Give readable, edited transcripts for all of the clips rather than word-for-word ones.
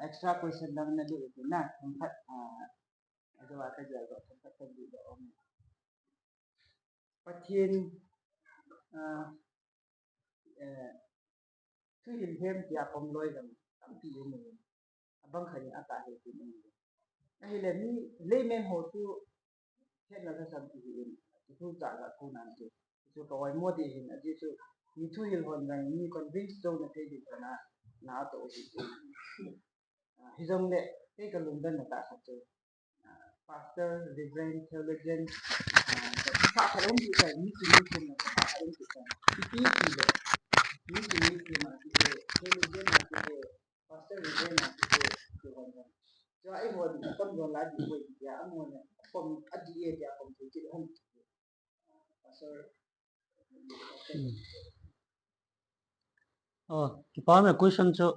extra question lang na dito na ang pat agawa ka dyan ang pat ka dito pathin thu yin hem ya pom loi dam tam ti ni abang khani ata he ti ni ai le ni le men ho tu hen la sam ti ni tu cha ga ku nan ti tu ko ai mo di hin a ji su ni thu yin hon nang ni convince do na te di na to hi hi jong le te ka lum dan na ta sa tu pastor reverend theologian sa ka ron di ka ni ti ni ku na sa ka ron ti ka ti ti le ni ti ni ku ma ti theologian na ti pastor reverend na ti hon cho ai hon con gon la di wi ya mo na pom adi e ya pom ti ti hon pastor cái paar में question cho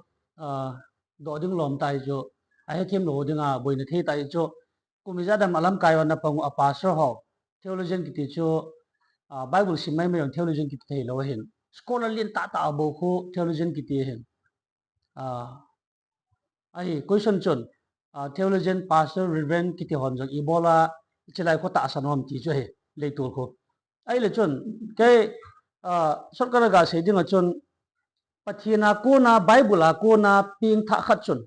do ding lom tai cho ai thêm lo ding boi na the tai cho cũng giờ đam alam kai wan pang pastor ho theologian ki ti cho bible sim mai mai theologian ki te lo hin scholar lin ta bo khu theologian ki ti hin ai question chon theologian pastor reverend ki ti hon jong ibola chilai ko ta sanom ti cho he le tur ko ai le chon ke sarkar ga se ding chon pathina ko na bible ko na ping tha khat chun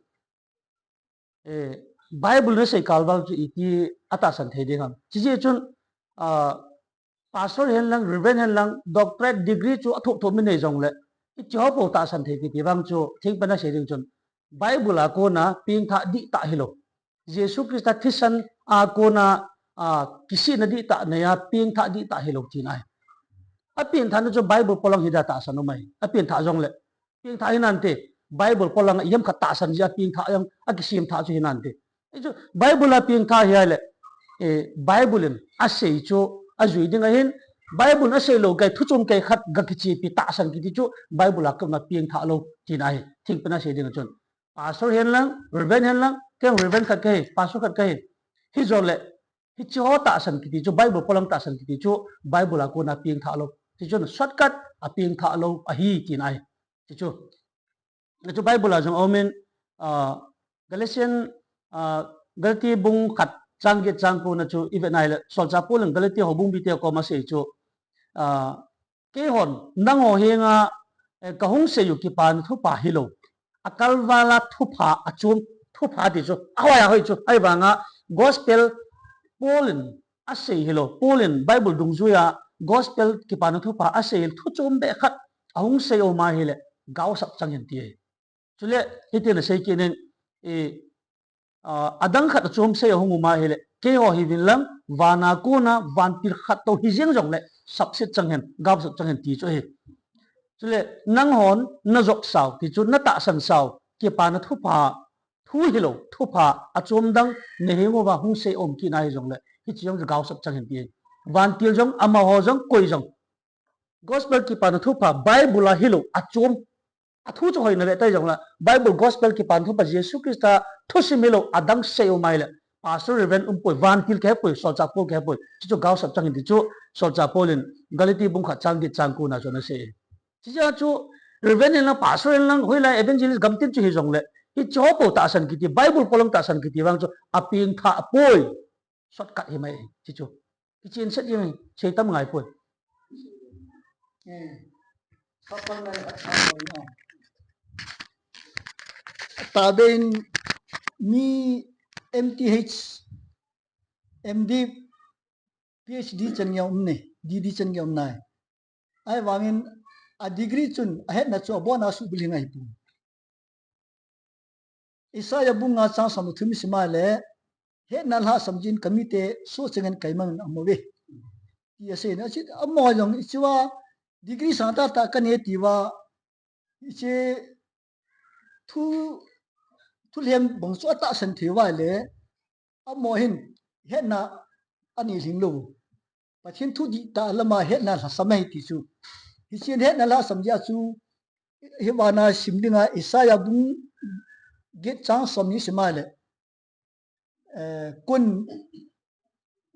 bible ne sei kalbal chu iti ata san the ding ham chi je chun pastor hen lang reverend hen lang doctorate degree chu atho tho min nei jong le i cho po ta san the ki bang chu thing pana sei ding chun bible ko na ping tha di ta hilo jesu christ thisan ko na kisi na di ta ne ya ping tha di ta hilo ti nai a ping tha no chu bible polang hi da ta san mai a ping tha jong le ping tha hinan te bible polang yam khat ta san ja ping tha yang a kisim tha chu hinan te chu bible la ping tha hi le bible a sei chu a zui ding a hin bible a sei lo kai thu chum kai khat ga ki chi pi ta san ki ti chu bible a ka na ping tha lo ti nai thing pana sei ding chun pastor hen lang reverend hen lang ke reverend khat kai pastor khat kai hi zo le hi chu ta san ki ti chu bible polang ta san ki ti chu bible a ko na ping tha lo ti chu shortcut a ping tha lo a hi ti nai ti chu na chu bible a jong omen galatian galati bung khat chang ge chang ko na chu even nai le sol cha polang galati ho bung bi te ko ma se chu ke hon nang ho he nga ka hung se yu ki pan thu pa hi lo akal wala thu pha achum thu pha ti chu awa ya hoi chu ai ba nga gospel polin a se hi lo polin bible dung zu ya gospel ki pan thu pa a se thu chum be khat ahung se o ma hi le gaw sak chang hin ti chu le hi te na sei ki nen adang khat chum se hung ma hi le ke ho hi vin lang wana ko na van pir khat to hi jeng jong le sap se chang hen gaw sak chang hen ti chu hi chu le nang hon na jok saw ti chu na ta san saw ki pa na thu pa thu hi lo thu pa achum dang ne he ngo ba hung se om ki nai jong le hi chi jong gaw sak chang hen ti van til jong ama ho jong koi jong gospel ki pa na thu pa bible hi lo achum thu cho hoi na le tai jong la bible gospel ki pan thu pa jesus christ thu similo adang se o mai le pastor reverend poi van til ke poi so cha pol ke poi chu gaw sak chang hin ti chu so cha polin galati bung kha chang ki chang ku na cho na se chi ja chu reverend la pastor lang hoi la evangelist gamtin chu hi jong le hi cho po ta san ki ti bible polong ta san ki ti wang chu aping tha poi shortcut hi mai chi chu ki chen set hi sei tam ngai poi kapal na taben mi MTH MD PhD chen yom ne DD chen yom nai ai wangin a degree chun a het na chu bona su buling ai pu isaya bunga cha sam thumi sima le het na la samjin kamite so chengen kaimang amowe ti ase na chi amo jong ichwa degree sa ta kan he tiwa iche thu lem bong chu ta san thewa le amo hin het na ani linglo pathin thu di ta lama het na la samai ti chu hi chen het na la samja chu hi wana simdinga isaya bung get chang somni simale kun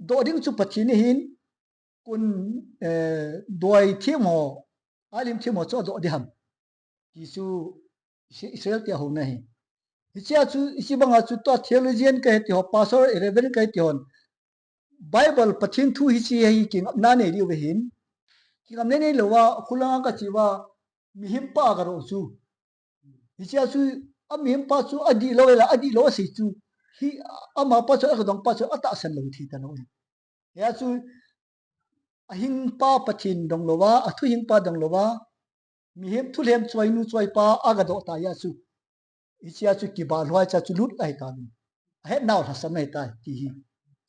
do ding chu pathin hin kun doi thimo alim thimo cho do di ham ti chu israel te ho na hi hicia chu isibanga chu to theologian ka heti ho pastor reverend ka heti hon Bible pathin thu hici hi king na ne ri vehin king amne ne lowa khulanga ka chiwa mihim pa ga ro chu hicia chu amihim pa chu adi lo la adi lo si chu hi ama pa chu ka dong pa chu ata san lo thi ta no ya chu ahing pa pathin dong lowa athu hing pa dong lowa mihim thulem choi nu choi pa aga do ta ya chu hicia chu ki ba loi cha chu lut ai ta ni he naw la sam nei ta ti hi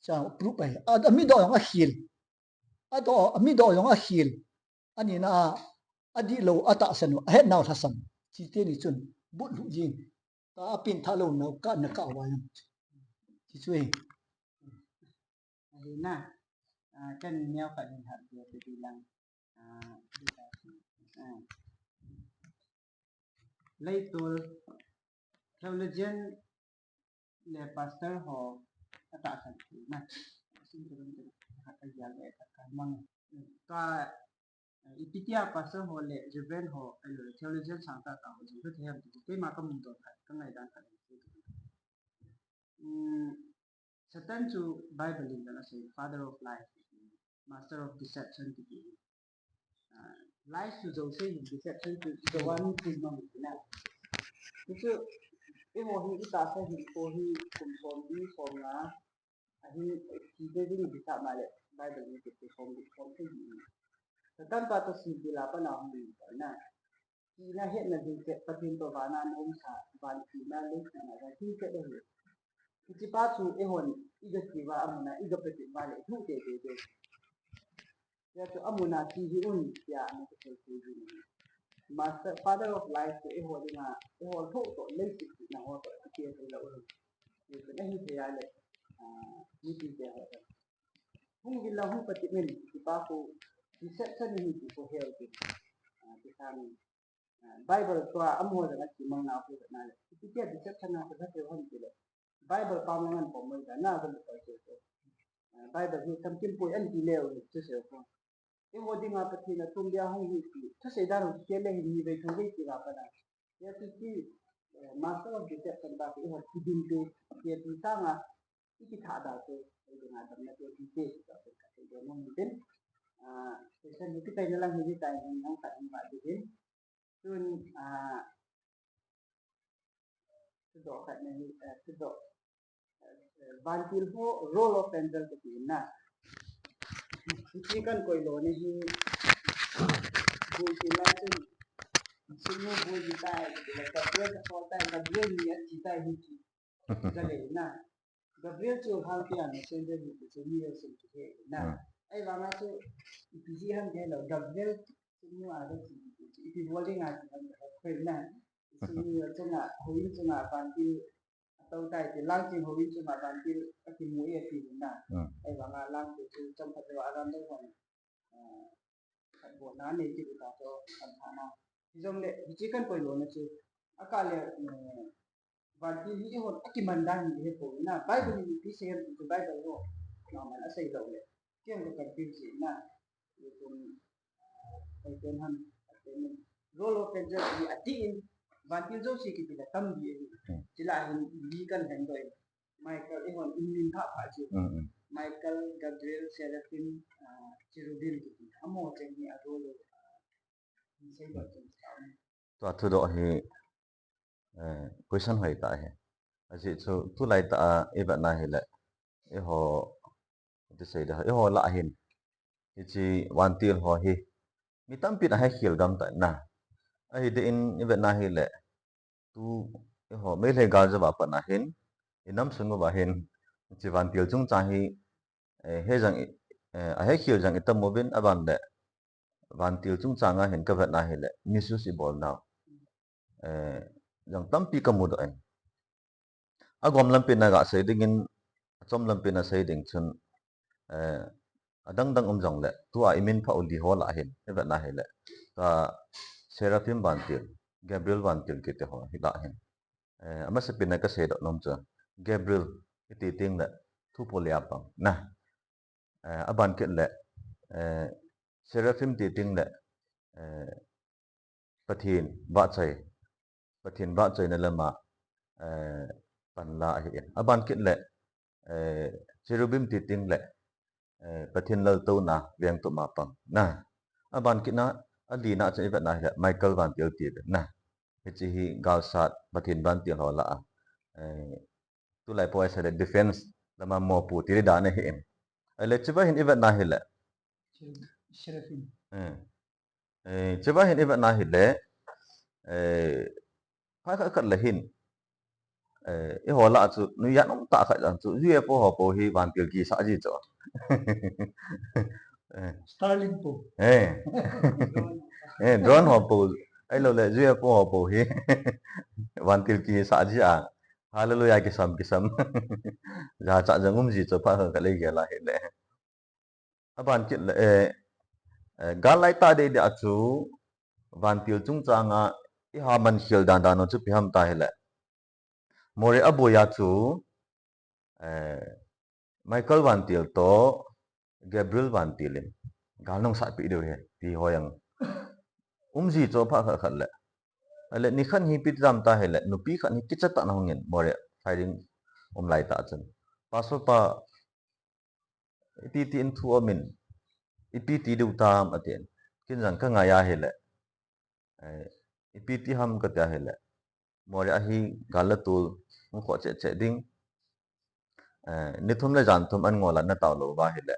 cha proof ai ami do nga hil ado ami do nga hil ani na adi lo ata sanu he naw la sam chi te ni chun bu lu jin ta pin tha lo na ka wa yam chi chui Thì na cái neo phải hình hạt về từ từ lăng lấy tool theologian le pastor ho ata san na sin turun turun hạt cái gì vậy cái mang ta ipitia pastor ho le reverend ho le theologian sang ta ho ju cái hem cái mà cái mùng đó cái này đang cái Satan to Bible in the say father of life, master of deception to be. Lies to those saying deception to the one who is not now. So if he is after he for he from the from he doesn't be that mal Bible in the from the Satan pa to si bila pa na hum na. He na het na di ke patin to ba na nom sa ban ki na le na ga ki ke de. Ki pa tu e hon iga ki wa amuna iga peti vale hu de de. Ya to amuna ki hi un ya na ke ke ji. Master father of life to e hon na e hon to to le si na ho to ke ke la un. Ye to na hi de ya le ni ti de ho. Hung gi la hu peti men ki pa ko deception ni ti ko hel ki. Ki kan Bible to amo da ki mang na ko na le. Ki ke deception na ko da te hon ki le. Bible pa ngan ko mo da na ga ko ke. Bible hi tam kim pui an ti leo chu se ko e ho ding a pathi na tum dia hong hi ti tha se da ro ke le hi ve thu ge ti ga pa da ya ti ki master of deception ba ki ho ti din te ke ti ta nga ki tha da ke e na dam na ke ti te ka ke do mo ni tin se san ni ki tai na lang hi tai ni nang ta ni ba di hin tun do ka na ni do vantil ho role of angel ke ti na Ini kan koi lo ni hi bui ti la chen sinu bui ti tai la ka bue ka so tai ka bue ni ya ti tai hi ti ka le na Gabriel chu hal ti an sen de ni chu ni ya sen ti he na ai wa ma chu ti ji han de lo Gabriel sinu a de ti ti bo de nga ti han ka khoi na sinu ya chen na hui chen na ban ti tàu tai thì lang chim hồ viên mà ban ti cái mũi thì na ai và nga lang thì trong thật là ram đấy còn bộ ná này thì ta cho ăn thana thì trong lệ chỉ cần coi luôn chứ aka lệ ban ti hi hon aki mandan ni he po na bible ni ti se to bible ho na ma sai lo lệ kiam ko kan ti si na cũng ai tên han role of angel ni atin ban ti zo si ki la tam bi chỉ là hình lý cần hành động Michael ấy còn in tháp phải chứ Michael Gabriel Seraphim Cherubim thì amo trên nhà rồi xây dựng to thu do hi question hoi ta he aji chu tu lai ta eva na he le e ho ti sei da e ho la hin hi chi wan til ho hi mi tam pi na he khil gam ta na ai de in eva na he le tu e ho me le ga ja ba pa na hin inam sun ba hin chi wan til chung cha hi he jang a he khil jang itam mobin aban le wan til chung cha nga hin ka vet na he le misu si bol na yang tampi kamu do en agom lampin na ga sei dingin chom lampin na sei ding chun adang dang jong le tu a imin pha uli hol a hin eva na hele ta seraphim bantil gabriel bantil ki te ho hila hin ama se pin na ka sei do nom cha gabriel ti ting le thu polia pang na aban ke le seraphim ti ting le pathin ba chai na lama pan la hi in aban kit le cherubim ti ting le pathin lal to na veng to ma pang na aban kit na adi na che vet na hi Michael van til ti na hi hi gal sat pathin ban ti ho la tu lai poi sa defense lama mo pu ti da na hi in le chiba hin event na hi le Sherefin. chiba hin event na hi le phá khắc khật là hin i hồ lạ chu nu ya nong ta khật rằng chu UFO ho po hi van tiểu kỳ sa ji cho Starlink po. drone ho po ai lo le UFO ho po hi van tiểu kỳ sa ji à hallelujah ki sam ja cha jangum ji cho phá khật le ge la hi le aban kit le galai ta de da chu van tiểu chung cha nga i ha man khil dan dan no chu pi ham ta hi le Moreh aboya chu Michael van til to Gabriel van tilin galnong sa pi do he ti hoyang umji cho pha kha khat le ale ni khan hi pi ram ta he le nu pi khan hi kicha ta na ngin Moreh firing lai ta chen paso pa ti in thu amin ipi ti du tam aten kin jang ka nga ya he le ipi ti ham ka ta he le Moreh hi galatul mu kho che ding ni thum le jan thum an ngola na taw lo ba hi le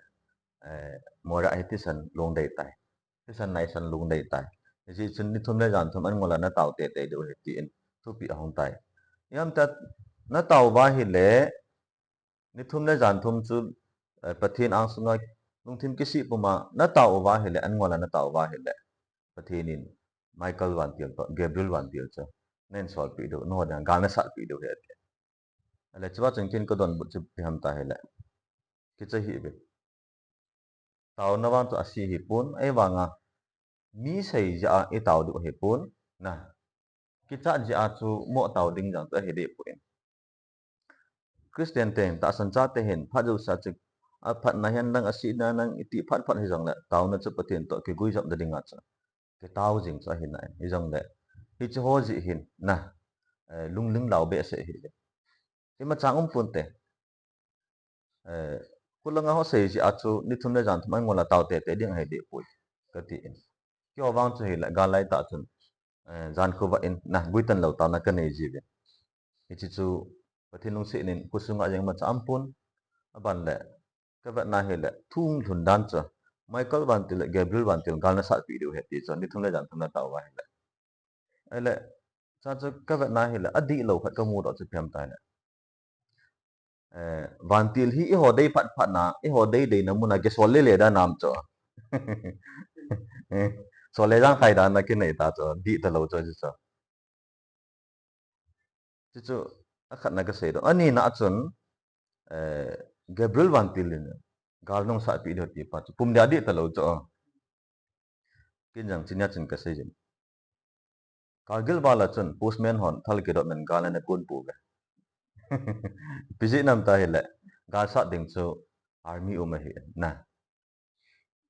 Moreh ai ti san long dei tai ti san nai san long dei tai ji chun ni thum le jan thum an ngola na taw te do he ti in thu pi hong tai yam ta na taw ba hi le ni thum le jan thum chu pathin ang sunga lung thim ki si puma na taw ba hi le an ngola na taw ba hi le pathin in Michael van til to Gabriel van til cha nen sol pi do no da ga na sa pi do he ale chwa changkin ko don bu chu pi ham ta he le ki cha hi be taw na wan to asi hi pun ai wanga mi sei ja e taw du he pun na ki cha ja chu mo taw ding jang ta he de pun Christian teng ta san cha te hen pha ju sa chu a phat na hen nang asi na nang iti phat hi jang la taw na chu patin to ki gui jam da ding a cha ke taw jing cha hin na hi jang le hi chu ho ji hin na lung ling lau be se hi le ti ma chang pun te kulanga ho sei ji achu ni thum le jan thum an ngola taw te ding hai de pui ka ti in kyo wang chu hi la ga lai ta chun jan khu wa in na guitan lo ta na ka nei ji be hi chi chu pathin lung se nin kusunga jeng ma cham pun aban le ka wa na hi le thung thun dan cha Michael van til Gabriel van til gal na sa pi du he ti chon ni thum le jan thum na taw wa hi le ai le cha chu ka wa na hi le adi lo khat ka mu do chu phem tai le van til hi i ho dei phat na i ho dei na mu na ke sol le da nam cho so le jang khai da na ke nei ta cho di ta lo cho cho chu a khat na ka sei do ani na chun Gabriel van til gal nong sa pi do ti pa pum dia di ta lo cho kin jang chinya chin ka sei jin Kargil bala chun postman hon thal ke do men gal na kun pu ga biji nam ta hi le gal sa ding chu army um hi na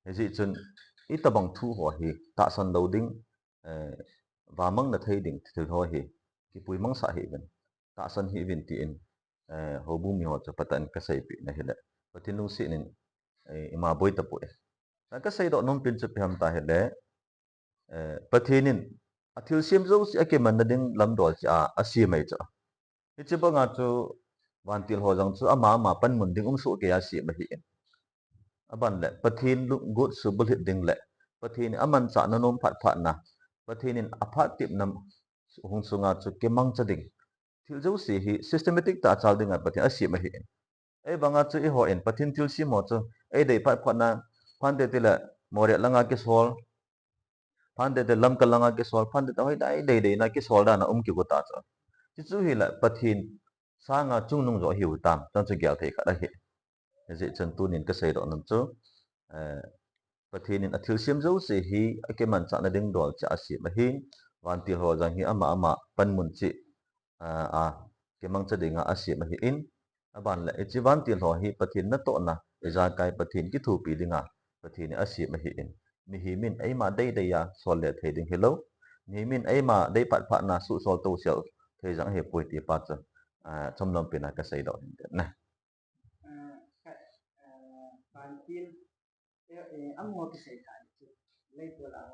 he chun i tabang thu ho hi ta san lo ding wa mang na thei ding thu ho hi ki pui mang sa hi ben ta san hi vin ti in ho bu mi ho cha patan ka sai pi na hi le patin lu si nin ima boi ta pu ta ka sai do nom pin chu pham ta hi le pathinin athil sim zo si ake man na ding lam dol cha asi mai cha hi chi ba nga chu van til ho jang chu ama pan mun ding su ke ya si ma hi aban le pathin lu gut su bul hit ding le pathin aman cha na nom phat na pathinin aphat tip nam hung sunga chu ke mang cha ding thil zo si hi systematic ta chal ding a pathin asi ma hi ei banga chu i ho en pathin til si mo chu ei dei phat na phan de tila Moreh langa ke sol phan de lam ka langa ke sol phan de hoi dei na ke sol da na ki ko ta cha chi chu hi la pathin sa nga chung nung zo hi u tam chang chu gyal thei kha da hi je chen tu nin ka sei do nam chu pathin in athil sim zo se hi ake man cha na ding dol cha asi ma hi wan ti ho jang hi ama pan mun chi ke mang cha dinga asi ma hi in aban la e chi wan ti ho hi pathin na to na e ja kai pathin ki thu pi dinga pathin asi ma hi in mi hi min ei ma dei ya sol le thei ding hello mi min ei ma dei pat pha na su sol to sel thế rằng hệ bồi tiệp bắt trong lòng bên cái xây đó nè bạn tin âm ngồi cái xây thải lấyตัวเรา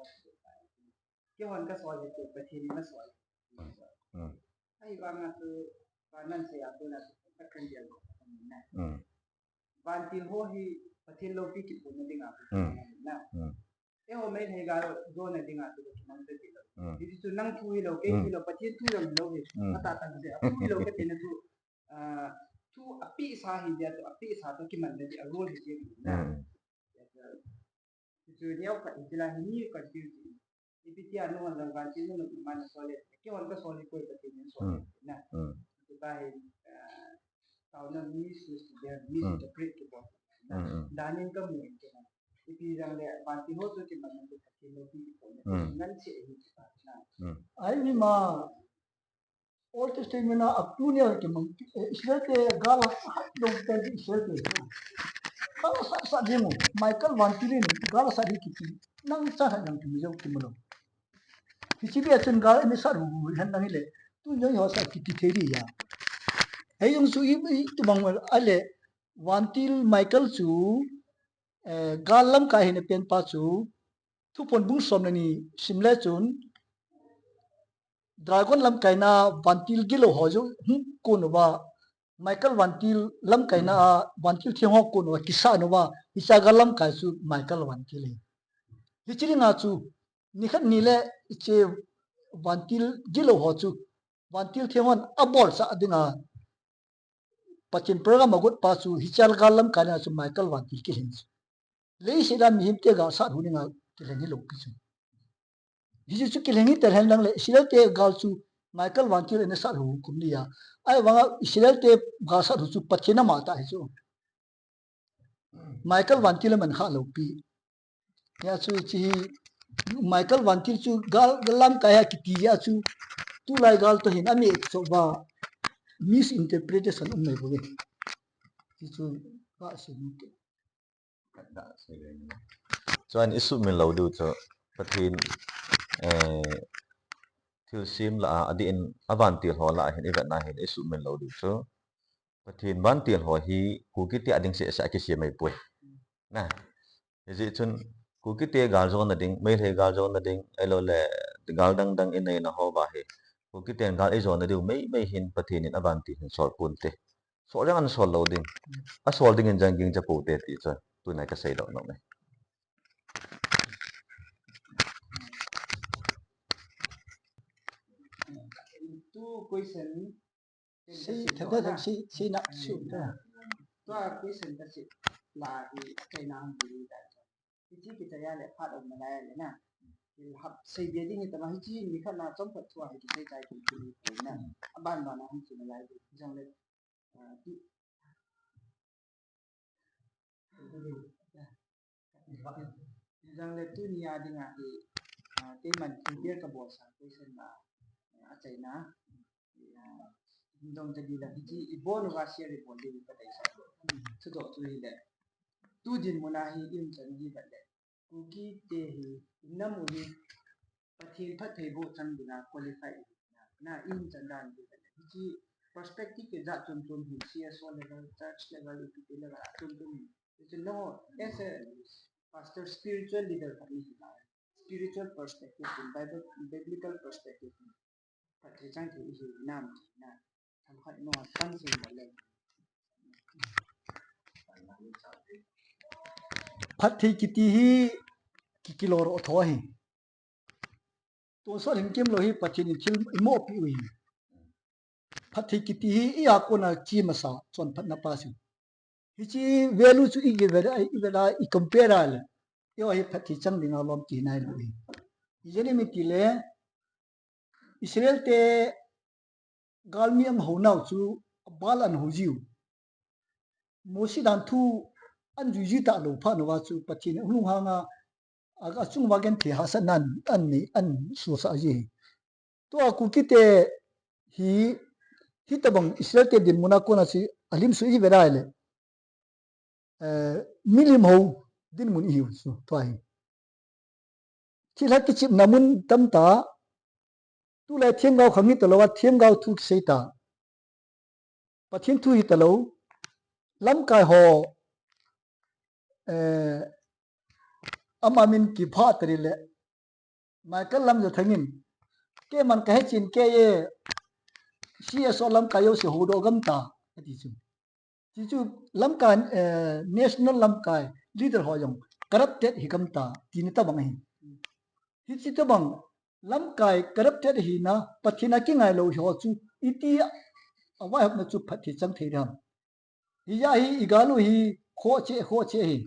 cáiวันก็สวยจุดประเทศนี้มันสวยไอ้บางอ่ะคือบ้านนั้นเสียตัวนั้นก็เป็นเดียวกันนะบ้านที่หัวที่ประเทศโลกที่ญี่ปุ่นนั่นเองอ่ะนะเอ้าไม่ให้การโดนนั่นเองอ่ะตัวที่มันเป็นเดียวกันที่สุดนั่งทุยโลกที่เราประเทศทุยเราโลกที่ถ้าตัดตั้งแต่ทุยโลกที่นั่นทุทุอภิสาหิเดียตัวอภิสาตัวที่มันเป็นอารมณ์ที่เดียวนะที่สุดเนี่ยก็อิสระนี้ก็ที่EPISODE anu ang ganti no man solid ke wan ka solid ko ipati ni solid na ito dahil tao na misuse dia misinterpret ko na danin ka mo ito na ipirang le banti ho to ti man ko ti no ti ko ngan si na ai mi ma Old Testament na aptunia ke mang Israel ke gal dong te Israel ke kalau sa demo Michael Vantilin gal sa dikiti nang sa nang tumiyaw timulong Kisibi atun gal ni sa ru han nang ile tu nyo yo sa kiti theri ya ai yung su tu bang ale Vantil Michael su galam ka hin pen pa su Thuphon bung som ni simle chun Dragon lam kaina Vantil gilo hojo ko no ba Michael Vantil lam kaina Vantil thengok ko no kisa no ba isa galam ka su Michael Vantil hichiri nga chu nikhat nile iche Vantil gilo hoju Vantil thengon abol sa adinga pachin program agut pa chu hichal galam kana su Michael Vantil ki hin lei sidam himte ga sa huninga kileni lo pichu Hisu kilengi terhen lang le Israel te gal su Michael Vantil ne sa hu kumliya ai wanga Israel te ga sa hu su pachina mata hisu Michael Vantil man kha lo pi ya su chi Michael Vantil su gal galam kaya kiti ya su tu lai gal to hin ami so ba misinterpretation me boge hisu ka se ni cho anh isu min lo du cho pathin thil sim la adin avantil ho la hin event na hin isu min lo du cho pathin vantil ho hi ku ki ti ading se sa ki se mai pui na ji chun ku ki te gal zon na ding mai he gal zon na ding elo le gal dang dang in nei na ho ba he ku ki ten gal e zon na du mai hin pathin in avantil hin sol pun te so jang an sol lo ding a sol ding in jang ging cha pu te ti cho tu na ka sei do no me tu question si na su da tu question ta si la hi kai na ang buli da ji ki ta ya le phat of malaya le na hab sei be ding ta ma hi ji ni kha na chom phat thua hi sei tai ki ki na aban ba na hum si malaya jang le ti jang le tu ni ya ding a hi te man clear ka bo sa question na a chai na dong jadi la hiji ibon wa share ibon di pa dai sa tu do tu ile tu din munahi in chan gi ba le ku ki te hi nam u ni pathin phat thei bo chan bina qualify na in chan dan gi ba le hiji perspective ke za chun chun hi CSO level church level EPP level chun chun is no as a pastor spiritual leader spiritual perspective biblical perspective pathin chang thi hi nam na Hãy phat thi kiti hi kikilor o tho hi to so hin kim lo hi pathin thil imo pi ui phat thi kiti hi ya ko na chi masa chon phat na pa su hi chi value chu i ge vera I compare al yo hi phat thi chang ding lom ti nai lo hi jeni mi ti le Israel te galmiam ho nau chu balan ho jiu mosi dan thu an ju ta lo pha no wa chu pathin ulu ha nga aga chung wa gen thi ha sa nan an ni an su sa ji to ku ki te hi ta bang Israel te din muna ko na si alim su I vera le milim ho din mun hi su to hi thil ha ki chip namun tam ta tu lai thiam gao khangi talo wa thiam gao thu sei ta pathin thu hi talo lam kai ho amamin ki pha tari le mai kal lam jo thangin ke man ka chin ke ye si so lam kayo se ho do gam ta ati chu lam kan national lam kai leader ho yong corrupted hi gam ta tin ta bang hi chi ta bang lam kai corrupted hi na pathina ki ngai lo ho chu iti awa hap na chu phathi chang thei ram hi ya hi igalu hi kho che hi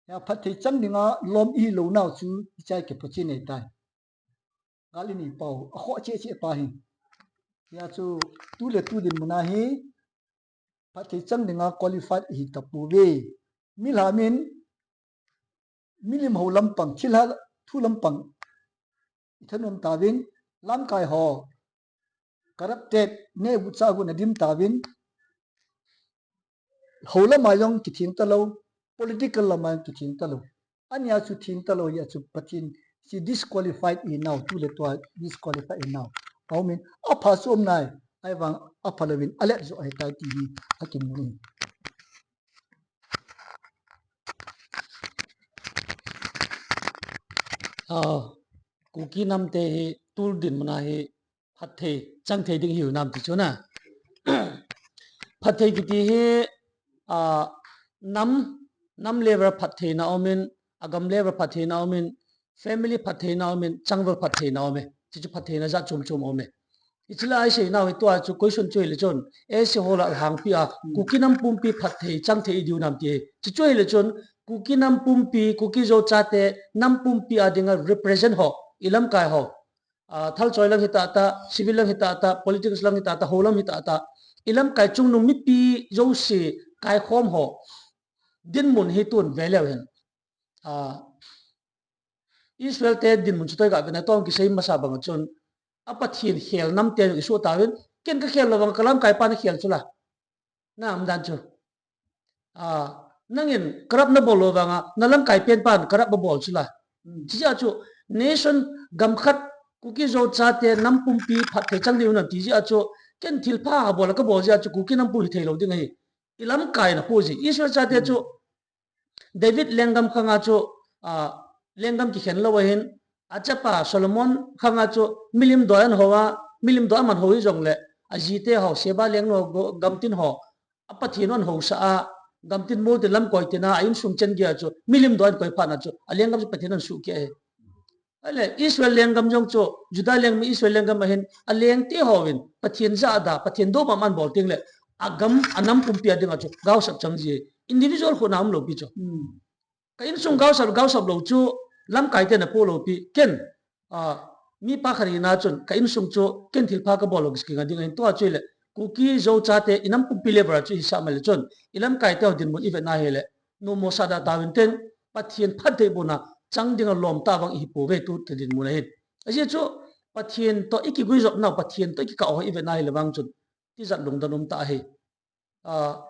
ya phathi chang dinga lom i lo naw chu chai ke phachi nei tai gali ni pau kho che pa hi ya chu tu le tu din muna hi phathi chang dinga qualified hi tapu ve milhamin milim ho lampang thilha thu lampang ithanom tawin lam kai ho corrupted ne bucha gu na dim tawin hola mayong ki thing talo political lamang ki thing talo anya chu thing talo ya chu pathin si disqualified in now tu le to disqualified in now I mean apa som nai ai wang apa lewin ale zo ai tai ti akin ni cookie nam te hi tul din mana hi phat thei chang thei ding hiu nam ti chu na phat thei ki ti hi nam lever phat thei na omin agam lever phat thei na omin family phat thei na omin changver phat thei na ome chi chu phat thei na za chum ome ichila ai sei na hi to chu question choi le chon e se hola hang pi a cookie nam pum pi phat thei chang thei diu nam ti chi choi le chon cookie nam pum pi cookie zo cha te nam pum pi adinga represent ho ilam kai ho thal choi lang hita ta civil lang hita ta politics lang hita ta holam hita ta ilam kai chung nu mi pi zo se kai khom ho din mun hi tun value hen Israel te din mun chutoi ga bena tong ki sei masa bang chon apa thin khel nam te isu tawin ken ka khel lawang kalam kai pa na khel chula na am dan chu nangin karap na bolo banga nalam kai pen pan karap ba bol chula chi ja chu nation gam khat kuki zo cha te nam pum pi phat the chang diu na ti ji a chu ken thil pha bol ka bol ja chu kuki nam pu hi thei lo ding hi ilam kai na pu ji Israel cha te chu David lengam khanga chu lengam ki khen lo hin achapa Solomon khanga chu milim doan howa milim do man hoi jong le ajite ho seba leng no gamtin ho apa thinon ho sa gamtin mo de lam koi tina ain sum chen gya chu milim doan koi pha na chu alengam chu pathinon su ke ale Israel lengam jong chu juda leng mi Israel lengam hin aleng te hovin pathin za da pathin do ma man bol ting le agam anam pumpia dinga chu gaw sap chang ji individual ko nam lo pi chu kain sung gaw sap lo chu lam kai te na po lo pi ken mi pa khari na chun kain sung chu ken thil pha ka bol lo ki ga ding to a chile kuki zo cha te inam pumpi le bra chu sa mal chun ilam kai te din mun ibe na hele no mo sa da tawin ten pathian phat de bona chang dinga lom ta bang hi po ve tu te din mun he aje chu pathian to iki gui jok na pathian to iki ka ho ibe na hele bang chun ti zat lung danum ta he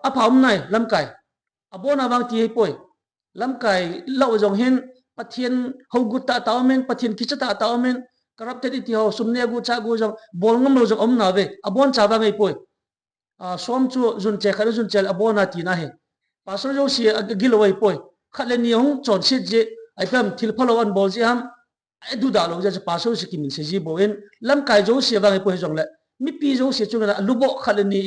a pham nai lam kai abona bang ti he poi lam kai lo jong hin pathian ho gu ta tawmen pathian ki cha ta tawmen corrupted iti ho sumne gu cha gu jong bol ngam lo jong om na ve abon cha ba ngai poi som chu jun che khar jun chel abona ti na he pasal jo si gilowai poi khale ni hong chon si je ai pam thil phalo an bol ji ham ai du da lo ja pasal si kimin se ji boen lam kai jo si ba ngai poi jong le mi pi jo si chu na lubo khale ni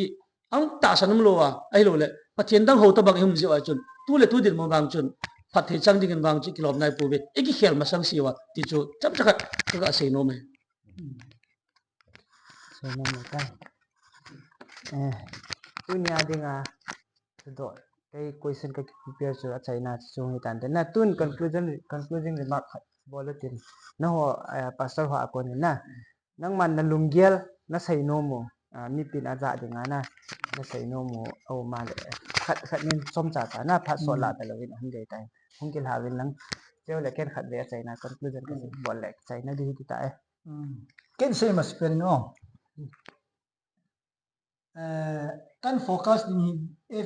ang ta sanam lo wa ai lo le pathian dang ho ta bang hum ji wa chun tu le tu din mo bang chun phat the chang ding bang chi kilom nai pu ve eki khel ma sang si wa ti chu chap chakat ka sei no me so na mo ka tunya dinga do cái question cái prepare cho China chung hi tan na tun concluding remark bulletin na ho pastor ho akon na nang man na lunggel na sai no mo mi pin aja dinga na sai no mo au ma le khat nin som cha ta na phat so la ta lawin han dei tai hong kil ha win lang cheu le ken khat de China conclusion ka bol le China di ti ta ken sei mas per no kan focus ni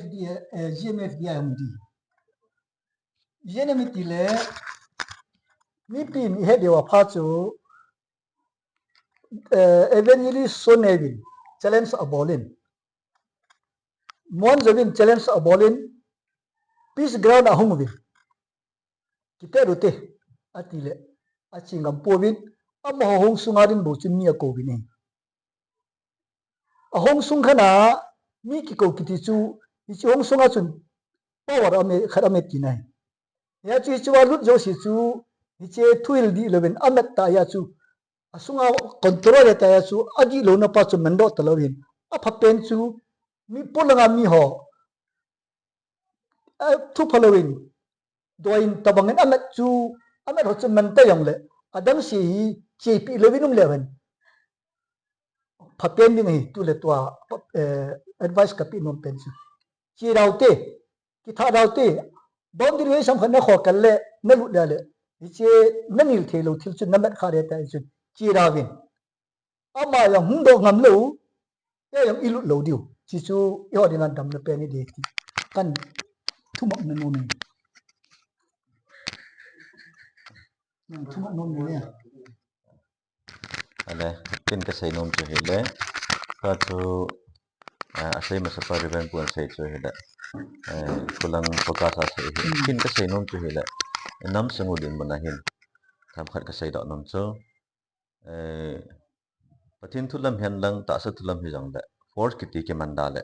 FDA Gmfdi hum di yene ti le mi pin he de wa pha chu evangelist sonevin challenge abolin mon jovin challenge abolin peace ground ahungvin kita rute atile achingam povin amahong sungarin bochin mi akobini ahong sung khana mi ki ko kiti chu ichi hong sunga chun power ame khadame tinai ya chu chu lut jo si chu ichi thuil di 11 amet ta ya chu asunga control ta ya chu adi lo na pa chu mendo talawin a phapen chu mi polanga mi ho thu following doin tabangin amet chu amet ho chu menta yong le adam si chepi levinum leven phapen ni ngi tu le twa advice ka pi nom pen chu chi raute ki tha raute boundary sam khana kho kal le na lu le ichi nanil thelo thil chu namet khare ta chu chi rawin ama yang hungdo ngam lo ya yang ilu lo diu chi chu yo ding an dam na pe ni de ti kan thumok na no ni thumok no ni ya ale pin ka sei nom chu hele ka chu asai masapa riven puan sei chu hele kulang pokasa sei pin ka sei nom chu hele nam sangu din manahin tham khat ka sei da nom chu patin thulam hen lang ta sa thulam hi jang le force kiti ke manda le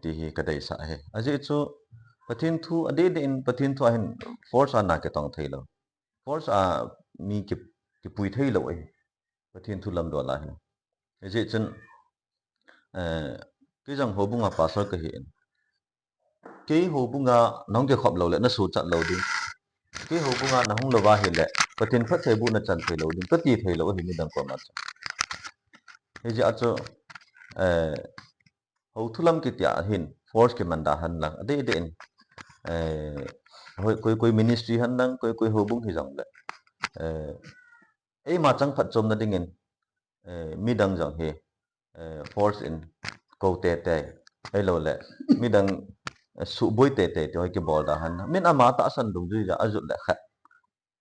ti hi ka dai sa he aje chu patin thu ade de in patin thu hin force ana ke tong thailo force a mi ki pui thailo ai patin thu lam do la he aje chen cái dòng hồ bunga pastor cái hiện cái hồ bunga nong cái khop lâu lệ nó sụt chặt lâu đi cái hồ bunga nó không lâu ba hiện lệ và tiền phát thầy bu nó chặt thầy lâu đi tất gì thầy lâu thì mình đang còn mất thế giờ cho hồ thu lâm cái tia hiện force cái manda hắn lang ở đây đến coi ministry hắn lang coi hồ bung thì dòng lệ ấy mà chẳng phát chôm nó đi nghe mi đang dòng he force in câu tệ tệ ấy lâu lệ mi đang sụ bôi tệ tệ thì cái bò đã hắn mình ama ta san đúng rồi azut lệ khát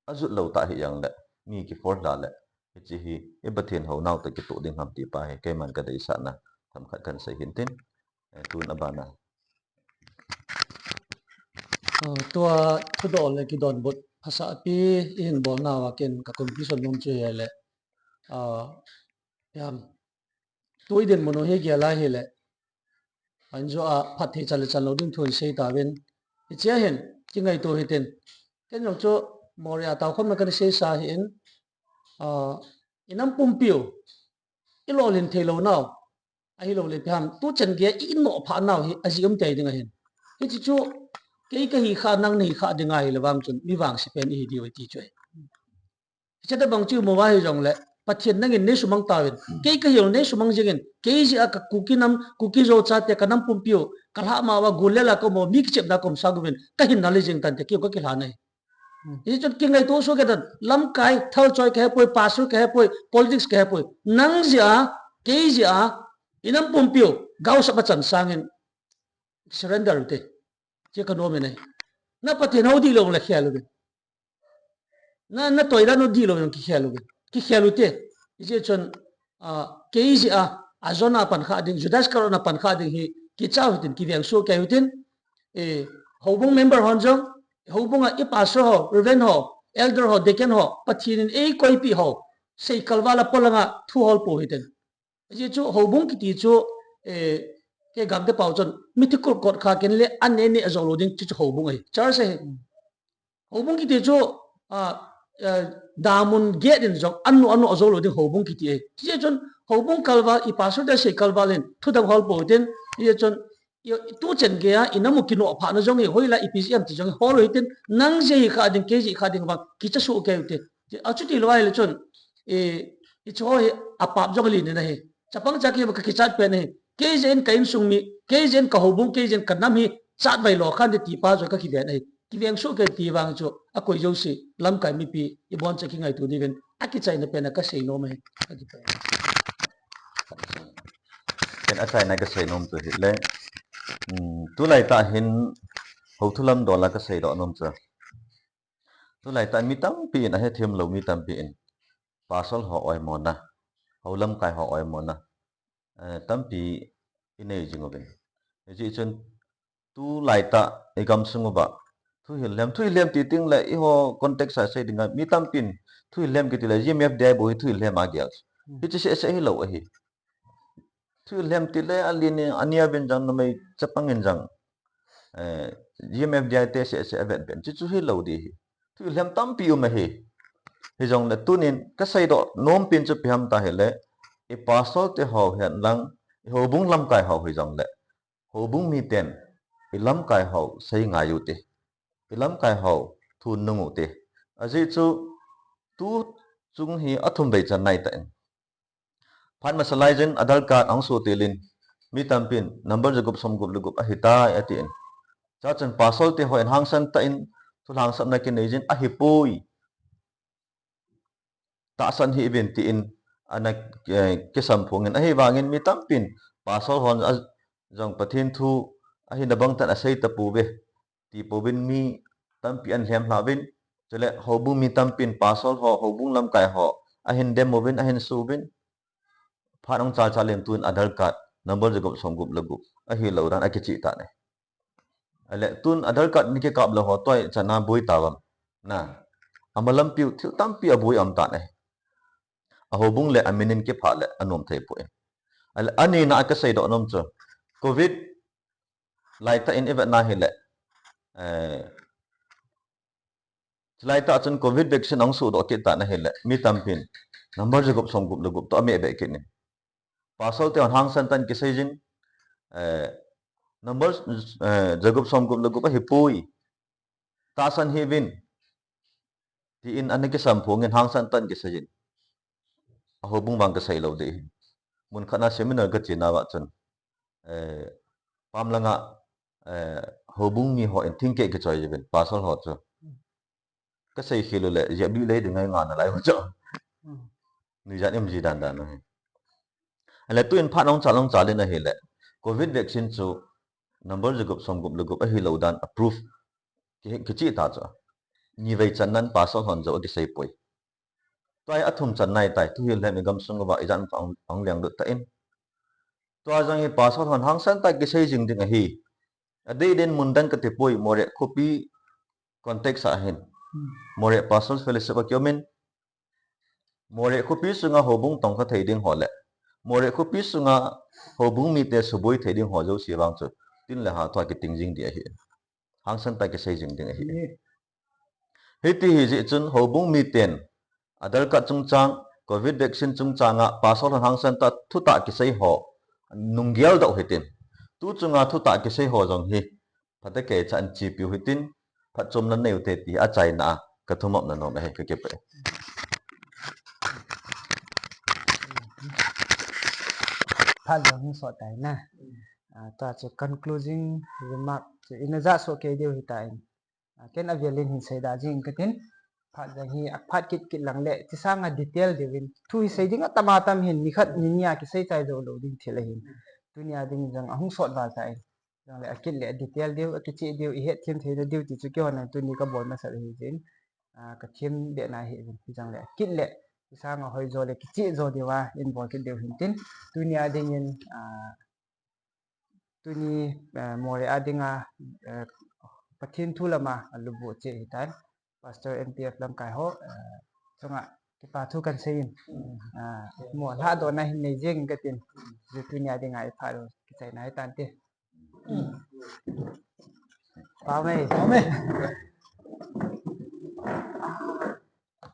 azut lâu ta hiện dạng lệ mi cái force đã lệ chỉ hi cái bát thiên hậu nào tới cái tụ đình hầm tì pa cái man cái đấy sana na thầm khát cần xây hiện tin tu na bana tua thu do le ki don bot phasa pi in bol na wa ken ka conclusion nom che hele yam tôi den mono he gya la hele anjo a phathi chal chal lo ding thoi sei ta ben che hen chi ngai to hiten ken no cho Moreh taw khom na kan sei sa hin inam pumpio ilo lin thelo naw ai lo le pham tu chen ge in no pha naw hi ajiam tai ding hen hi chi chu cái hi kha nang ni kha dinga hi lawang chun mi wang si pen hi di oi ti choi che da bang chu mo wa hi jong le pathian nangin ne sumang tawin cái yong ne sumang jingen ke ji aka kukinam kuki zo cha te kanam pumpio kalha ma wa gulela ko mo mi chep da kom sagwin ka hin nali jing tan te ki ko ki la nei ini chut ki ngai to so ke dan lam kai thal choi ke poi pasu ke poi politics ke poi nang ja ke ja inam pumpio gau sa chan sangin surrender te che ka no me nei na pathian ho di lo la khia lo na toira no di lo ki khia lo ki khelu te ije chon keiji azona pan kha ding judas karona pan kha ding hi ki chau hitin ki veng so ke hitin hobung member honjong hobung a pastor ho reverend ho elder ho deacon ho pathin e koi pi ho sei kalwala polanga thu hol po hitin ije chu hobung ki ti chu ke gamte pau chon mythical god kha ken le an ne azolo ding chu hobung ai char se hobung ki ti chu damun get in jong anu azolo ding hobung kiti e je chon hobung kalwa I pastor da se kalwa len thu da hol bo den je chon tu chen ge ya inamu kino pha na jong e hoila EPCM ti jong hol hitin nang je kha ding ke ji kha ding ba ki cha su ke te achu ti lwai le chon e cho he apap jong li ne na he chapang cha ke ba ki chat pe ne ke jen kain sung mi ke jen ka hobung ke jen kanam hi chat bai lo khan de ti pa jo ka ki be ne ki veng so ke ti wang cho a koi jo si lam kai mi pi I bon cha ki ngai tu ni ven a ki chai na pe na ka sei no me ka ki pe ken atai na ka sei nom tu hi le tu lai ta hin ho thulam do la ka sei do nom cha tu lai ta mi tam pi na he them lo mi tam pi in pasal ho oi mona holam kai ho oi mona tampi ine jingobin ji chun tu laita egam sunguba thu hilem ti ting la i ho context sa se dinga mi tampin thu hilem ki tila Gmfdi bo thu hilem agyal hi chi se hi lo hi thu hilem ti le aline ania ben jang namai chapangin jang Gmfdi te se event ben chi chu hi lo di thu hilem tampi ma hi jong le tunin ka sai do nom pin chu piam ta hele e pasol te ho hian lang ho bung lam kai ho hi jong le ho bung mi ten e lam kai ho sai nga yu te e lam kai ho thu nungu te aji chu tu chung hi athum bei chan nai ta phan masalaizen adal card ang so telin mi tampin number jagup som gup lugup ahita atin cha chan pasol te ho en hang san ta in thu hang san na kin ejin ahipui ta san hi event ti in ana ke samphongin ahi wangin mi tampin pasol hon jong pathin thu ahi na bang tan asai ta pu be ti pobin mi tampi an hem hlawin chele hobu mi tampin pasol ho hobung lam kai ho ahin dem movin ahin subin phanong cha cha lem tun adhar card number jagup somgup lagup ahi loran akichi ta ne ale tun adhar card ni ke kap lo ho toy chana boi tawam na amalam piu thu tampi aboi am ta ne ahobung le aminin ke pha le anom thei po al ani na ka sei do nom cho covid lai ta in event na hele lai ta chun covid vaccine ang su do ke ta na hele mi tampin number jagup som gup lugup to ame be ke ni pasal te hang san tan ke sei jin number jagup som gup lugup hi pui ta san hi win ti in an ke sam phongin hang san tan ke sei jin ahobung bang ke sei lo de mun khana seminar ka china wa chun pamlanga hobung mi ho en think ke choi jeben pasal ho cho ka sei khilo le je bi le de ngai nga na lai ho cho ni ja em ji dan dan no ale tu in phanong cha le na hele covid vaccine chu number jagup som gup lugup a hi lo dan approve ke chi ta cho ni vei chan nan pasal hon zo ki sei poi toy athum chan nai tai tu hil hem gam sung ba ijan ang liang du ta in to jang hi pasal hon hang san ta ki sei jing ding a hi ade den mundan ka te poi more copy context a hin more pasal fellowship a kyomin more copy sunga hobung tong ka thei ding hole more copy sunga hobung mi te suboi thei ding ho jo siwang chu tin le ha to ki ting jing di a hi hang san ta ki sei jing ding a hi heti hi ji chun hobung mi ten adal ka chung chang covid vaccine chung changa pasal hang san ta thu ta ki sei ho nungyal do hitin tu chunga thu ta ki sei ho jong hi phate ke chan chi piu hitin phat chom nan neu te ti a chai na ka thumop na no me he ke pe pha long so tai na ta che concluding remark che inaja so ke deu hitai ken avialin hin sei da jing katin phat jang hi phat kit lang le ti sanga detail devin thu hi sei ding atama tam hin ni khat ni nia ki sei chai do lo ding thile hin tunia ding jang ahung sot ba chai jang le akil le detail deu akichi deu i het thim thei deu ti chu ke hon tu ni ka bol ma sa hi jin ka thim de na hi jang le kit le ti sanga hoi zo le kichi zo dewa in bol kit deu hin tin tunia ding in tuni more adinga pathin thulama alubu che hitan pastor MPF lam kai ho chunga ki pa thu kan sein mo la do na hin nei jeng gatin je tunia dinga I pha ro ki chai nai tan te pa mai